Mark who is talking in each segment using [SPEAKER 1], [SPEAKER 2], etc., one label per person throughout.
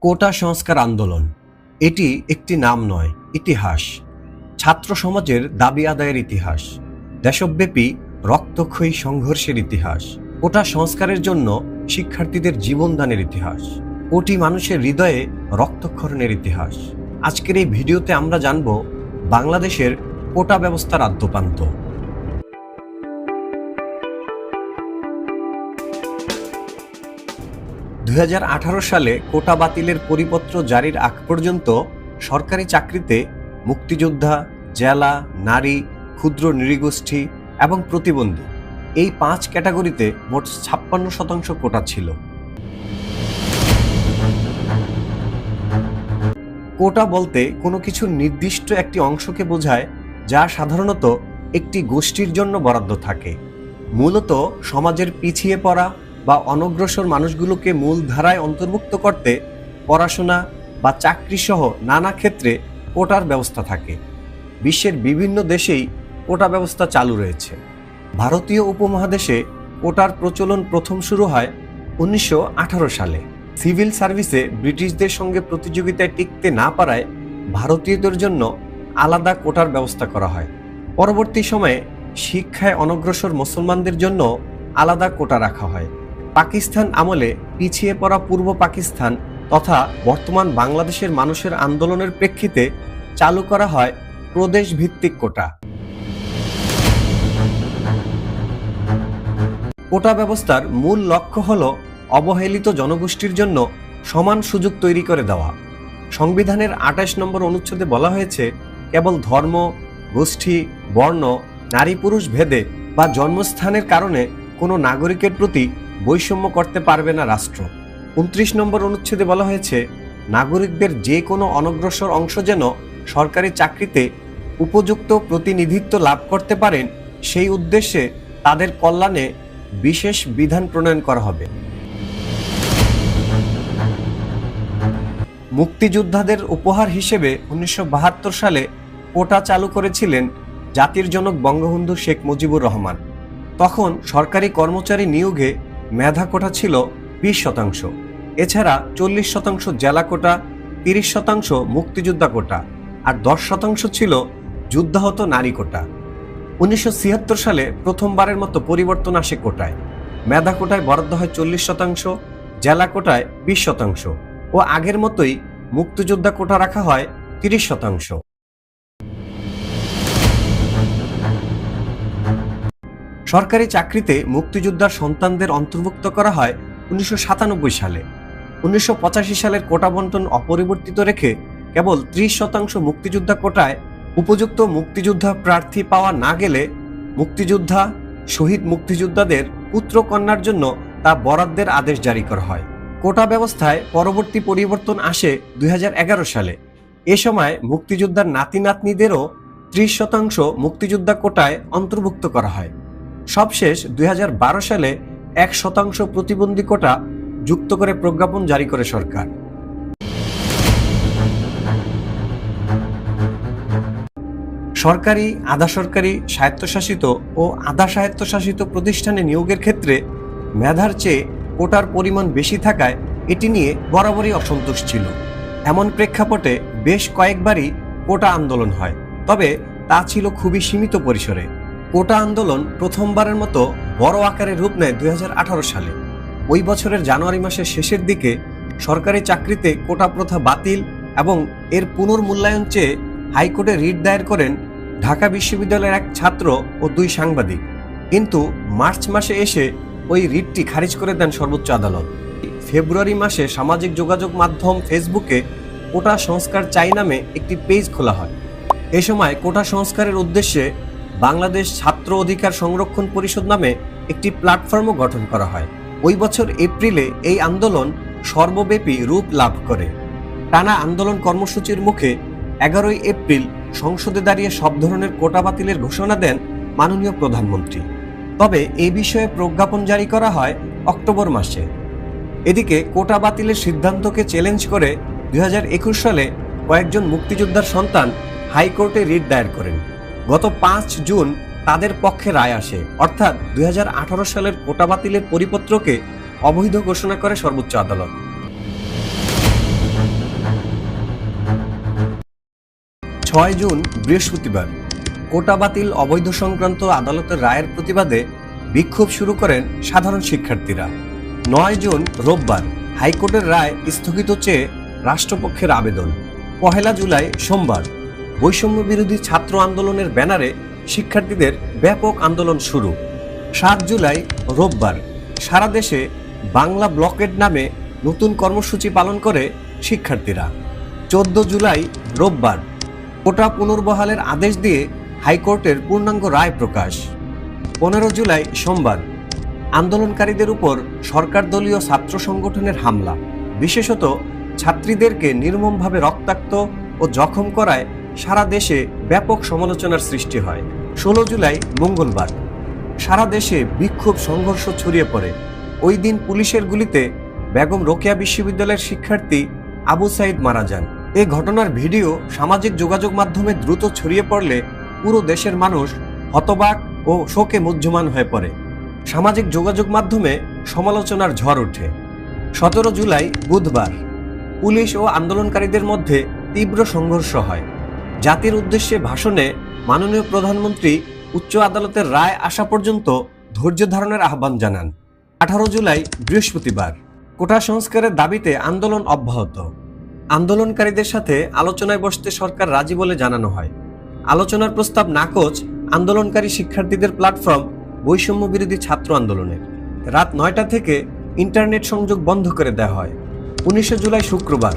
[SPEAKER 1] কোটা সংস্কার আন্দোলন এটি একটি নাম নয়, ইতিহাস। ছাত্র সমাজের দাবি আদায়ের ইতিহাস, দেশব্যাপী রক্তক্ষয়ী সংঘর্ষের ইতিহাস, কোটা সংস্কারের জন্য শিক্ষার্থীদের জীবনদানের ইতিহাস, কোটি মানুষের হৃদয়ে রক্তক্ষরণের ইতিহাস। আজকের এই ভিডিওতে আমরা জানব বাংলাদেশের কোটা ব্যবস্থার আদ্যোপান্ত। 2018 সালে কোটা বাতিলের পরিপত্র জারির আগ পর্যন্ত সরকারি চাকরিতে মুক্তিযোদ্ধা, জেলা, নারী, ক্ষুদ্র নৃগোষ্ঠী এবং প্রতিবন্ধী এই 5 ক্যাটাগরিতে মোট 56% কোটা ছিল। কোটা বলতে কোনো কিছু নির্দিষ্ট একটি অংশকে বোঝায় যা সাধারণত একটি গোষ্ঠীর জন্য বরাদ্দ থাকে। মূলত সমাজের পিছিয়ে পড়া বা অনগ্রসর মানুষগুলোকে মূল ধারায় অন্তর্ভুক্ত করতে পড়াশোনা বা চাকরি সহ নানা ক্ষেত্রে কোটার ব্যবস্থা থাকে। বিশ্বের বিভিন্ন দেশেই কোটা ব্যবস্থা চালু রয়েছে। ভারতীয় উপমহাদেশে কোটার প্রচলন প্রথম শুরু হয় 1918 সালে। সিভিল সার্ভিসে ব্রিটিশদের সঙ্গে প্রতিযোগিতায় টিকতে না পারায় ভারতীয়দের জন্য আলাদা কোটার ব্যবস্থা করা হয়। পরবর্তী সময়ে শিক্ষায় অনগ্রসর মুসলমানদের জন্য আলাদা কোটা রাখা হয়। পাকিস্তান আমলে পিছিয়ে পড়া পূর্ব পাকিস্তান তথা বর্তমান বাংলাদেশের মানুষের আন্দোলনের প্রেক্ষিতে চালু করা হয় প্রদেশ ভিত্তিক কোটা। কোটা ব্যবস্থার মূল লক্ষ্য হল অবহেলিত জনগোষ্ঠীর জন্য সমান সুযোগ তৈরি করে দেওয়া। সংবিধানের 28 নম্বর অনুচ্ছেদে বলা হয়েছে, কেবল ধর্ম, গোষ্ঠী, বর্ণ, নারী পুরুষ ভেদে বা জন্মস্থানের কারণে কোনো নাগরিকের প্রতি বৈষম্য করতে পারবে না রাষ্ট্র। 29 নম্বর অনুচ্ছেদে বলা হয়েছে, নাগরিকদের যে কোনো অনগ্রসর অংশ যেন সরকারি চাকরিতে উপযুক্ত প্রতিনিধিত্ব লাভ করতে পারেন, সেই উদ্দেশ্যে তাদের কল্যাণে বিশেষ বিধান প্রণয়ন করা হবে। মুক্তিযোদ্ধাদের উপহার হিসেবে 1972 সালে কোটা চালু করেছিলেন জাতির জনক বঙ্গবন্ধু শেখ মুজিবুর রহমান। তখন সরকারি কর্মচারী নিয়োগে মেধা কোটা ছিল 20%। এছাড়া 40% জেলা কোটা, 30% মুক্তিযোদ্ধা কোটা আর 10% ছিল যুদ্ধাহত নারী কোটা। 1976 সালে প্রথমবারের মতো পরিবর্তন আসে কোটায়। মেধা কোটায় বরাদ্দ হয় 40%, জেলা কোটায় 20% ও আগের মতোই মুক্তিযোদ্ধা কোটা রাখা হয় 30%। সরকারি চাকরিতে মুক্তিযোদ্ধার সন্তানদের অন্তর্ভুক্ত করা হয় 1997 সালে। 1985 সালের কোটা বন্টন অপরিবর্তিত রেখে কেবল 30% মুক্তিযোদ্ধা কোটায় উপযুক্ত মুক্তিযোদ্ধা প্রার্থী পাওয়া না গেলে মুক্তিযোদ্ধা, শহীদ মুক্তিযোদ্ধাদের পুত্র কন্যার জন্য তা বরাদ্দের আদেশ জারি করা হয়। কোটা ব্যবস্থায় পরবর্তী পরিবর্তন আসে 2011 সালে। এ সময় মুক্তিযোদ্ধার নাতি নাতনিদেরও 30% মুক্তিযোদ্ধা কোটায় অন্তর্ভুক্ত করা হয়। সবশেষ 2012 সালে 1% প্রতিবন্ধী কোটা যুক্ত করে প্রজ্ঞাপন জারি করে সরকার। সরকারি, আধা সরকারি, স্বায়ত্তশাসিত ও আধা স্বায়ত্তশাসিত প্রতিষ্ঠানে নিয়োগের ক্ষেত্রে মেধার চেয়ে কোটার পরিমাণ বেশি থাকায় এটি নিয়ে বরাবরই অসন্তোষ ছিল। এমন প্রেক্ষাপটে বেশ কয়েকবারই কোটা আন্দোলন হয়, তবে তা ছিল খুবই সীমিত পরিসরে। কোটা আন্দোলন প্রথমবারের মতো বড় আকারে রূপ নেয় 2018 সালে। ওই বছরের জানুয়ারি মাসের শেষের দিকে সরকারি চাকরিতে কোটা প্রথা বাতিল এবং এর পুনর্মূল্যায়ন চেয়ে হাইকোর্টে রিট দায়ের করেন ঢাকা বিশ্ববিদ্যালয়ের এক ছাত্র ও 2 সাংবাদিক। কিন্তু মার্চ মাসে এসে ওই রিটটি খারিজ করে দেন সর্বোচ্চ আদালত। ফেব্রুয়ারি মাসে সামাজিক যোগাযোগ মাধ্যম ফেসবুকে কোটা সংস্কার চাই নামে একটি পেজ খোলা হয়। এ সময় কোটা সংস্কারের উদ্দেশ্যে বাংলাদেশ ছাত্র অধিকার সংরক্ষণ পরিষদ নামে একটি প্ল্যাটফর্মও গঠন করা হয়। ওই বছর এপ্রিলে এই আন্দোলন সর্বব্যাপী রূপ লাভ করে। টানা আন্দোলন কর্মসূচির মুখে 11 এপ্রিল সংসদে দাঁড়িয়ে সব ধরনের কোটা বাতিলের ঘোষণা দেন মাননীয় প্রধানমন্ত্রী। তবে এই বিষয়ে প্রজ্ঞাপন জারি করা হয় অক্টোবর মাসে। এদিকে কোটা বাতিলের সিদ্ধান্তকে চ্যালেঞ্জ করে 2021 সালে কয়েকজন মুক্তিযোদ্ধার সন্তান হাইকোর্টে রিট দায়ের করেন। গত 5 জুন তাদের পক্ষে রায় আসে, অর্থাৎ 2018 সালের কোটা বাতিলের পরিপত্রকে অবৈধ ঘোষণা করে সর্বোচ্চ আদালত। 6 জুন বৃহস্পতিবার কোটা বাতিল অবৈধ সংক্রান্ত আদালতের রায়ের প্রতিবাদে বিক্ষোভ শুরু করেন সাধারণ শিক্ষার্থীরা। 9 জুন রোববার হাইকোর্টের রায় স্থগিত চেয়ে রাষ্ট্রপক্ষের আবেদন। 1 জুলাই সোমবার বৈষম্য বিরোধী ছাত্র আন্দোলনের ব্যানারে শিক্ষার্থীদের ব্যাপক আন্দোলন শুরু। 7 জুলাই রোববার সারা দেশে বাংলা ব্লকেড নামে নতুন কর্মসূচি পালন করে শিক্ষার্থীরা। 14 জুলাই রোববার কোটা পুনর্বহালের আদেশ দিয়ে হাইকোর্টের পূর্ণাঙ্গ রায় প্রকাশ। 15 জুলাই সোমবার আন্দোলনকারীদের উপর সরকার দলীয় ছাত্র সংগঠনের হামলা, বিশেষত ছাত্রীদেরকে নির্মমভাবে রক্তাক্ত ও জখম করায় সারা দেশে ব্যাপক সমালোচনার সৃষ্টি হয়। 16 জুলাই মঙ্গলবার সারা দেশে বিক্ষোভ সংঘর্ষ ছড়িয়ে পড়ে। ওই দিন পুলিশের গুলিতে বেগম রোকেয়া বিশ্ববিদ্যালয়ের শিক্ষার্থী আবু সাইদ মারা যান। এই ঘটনার ভিডিও সামাজিক যোগাযোগ মাধ্যমে দ্রুত ছড়িয়ে পড়লে পুরো দেশের মানুষ হতবাক ও শোকে মুহ্যমান হয়ে পড়ে। সামাজিক যোগাযোগ মাধ্যমে সমালোচনার ঝড় ওঠে। 17 জুলাই বুধবার পুলিশ ও আন্দোলনকারীদের মধ্যে তীব্র সংঘর্ষ হয়। জাতির উদ্দেশ্যে ভাষণে মাননীয় প্রধানমন্ত্রী উচ্চ আদালতের রায় আসা পর্যন্ত ধৈর্য ধারণের আহ্বান জানান। 18 জুলাই বৃহস্পতিবার কোটা সংস্কারের দাবিতে আন্দোলন অব্যাহত। আন্দোলনকারীদের সাথে আলোচনায় বসতে সরকার রাজি বলে জানানো হয়। আলোচনার প্রস্তাব নাকচ আন্দোলনকারী শিক্ষার্থীদের প্ল্যাটফর্ম বৈষম্য বিরোধী ছাত্র আন্দোলনের। রাত 9টা থেকে ইন্টারনেট সংযোগ বন্ধ করে দেওয়া হয়। 19 জুলাই শুক্রবার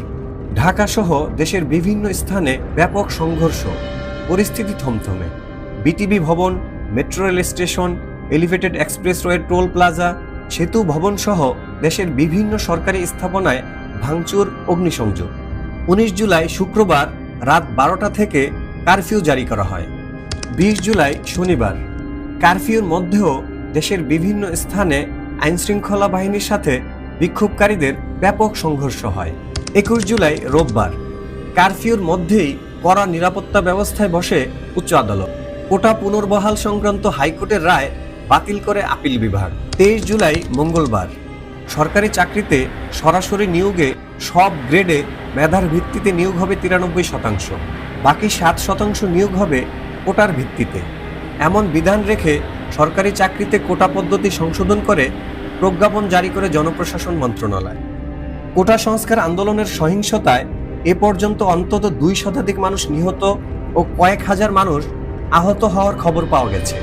[SPEAKER 1] ঢাকা সহ দেশের বিভিন্ন স্থানে ব্যাপক সংঘর্ষ, পরিস্থিতি থমথমে। বিটিবি ভবন, metro rail station, elevated expressway, toll plaza, সেতু ভবন সহ দেশের বিভিন্ন সরকারি স্থাপনায় ভাঙচুর, অগ্নিসংযোগ। 19 জুলাই শুক্রবার রাত 12টা থেকে কারফিউ জারি করা হয়। 20 জুলাই শনিবার কারফিউর মধ্যেও দেশের বিভিন্ন স্থানে আইনশৃঙ্খলা বাহিনীর সাথে বিক্ষোভকারীদের ব্যাপক সংঘর্ষ হয়। 21 জুলাই রোববার কারফিউর মধ্যেই কড়া নিরাপত্তা ব্যবস্থায় বসে উচ্চ আদালত। কোটা পুনর্বহাল সংক্রান্ত হাইকোর্টের রায় বাতিল করে আপিল বিভাগ। 23 জুলাই মঙ্গলবার সরকারি চাকরিতে সরাসরি নিয়োগে সব গ্রেডে মেধার ভিত্তিতে নিয়োগ হবে 93%, বাকি 7% নিয়োগ হবে কোটার ভিত্তিতে। এমন বিধান রেখে সরকারি চাকরিতে কোটা পদ্ধতি সংশোধন করে প্রজ্ঞাপন জারি করে জনপ্রশাসন মন্ত্রণালয়। কোটা সংস্কার আন্দোলনের সহিংসতায় এ পর্যন্ত অন্তত 2 শতাধিক মানুষ নিহত ও কয়েক হাজার মানুষ আহত হওয়ার খবর পাওয়া গেছে।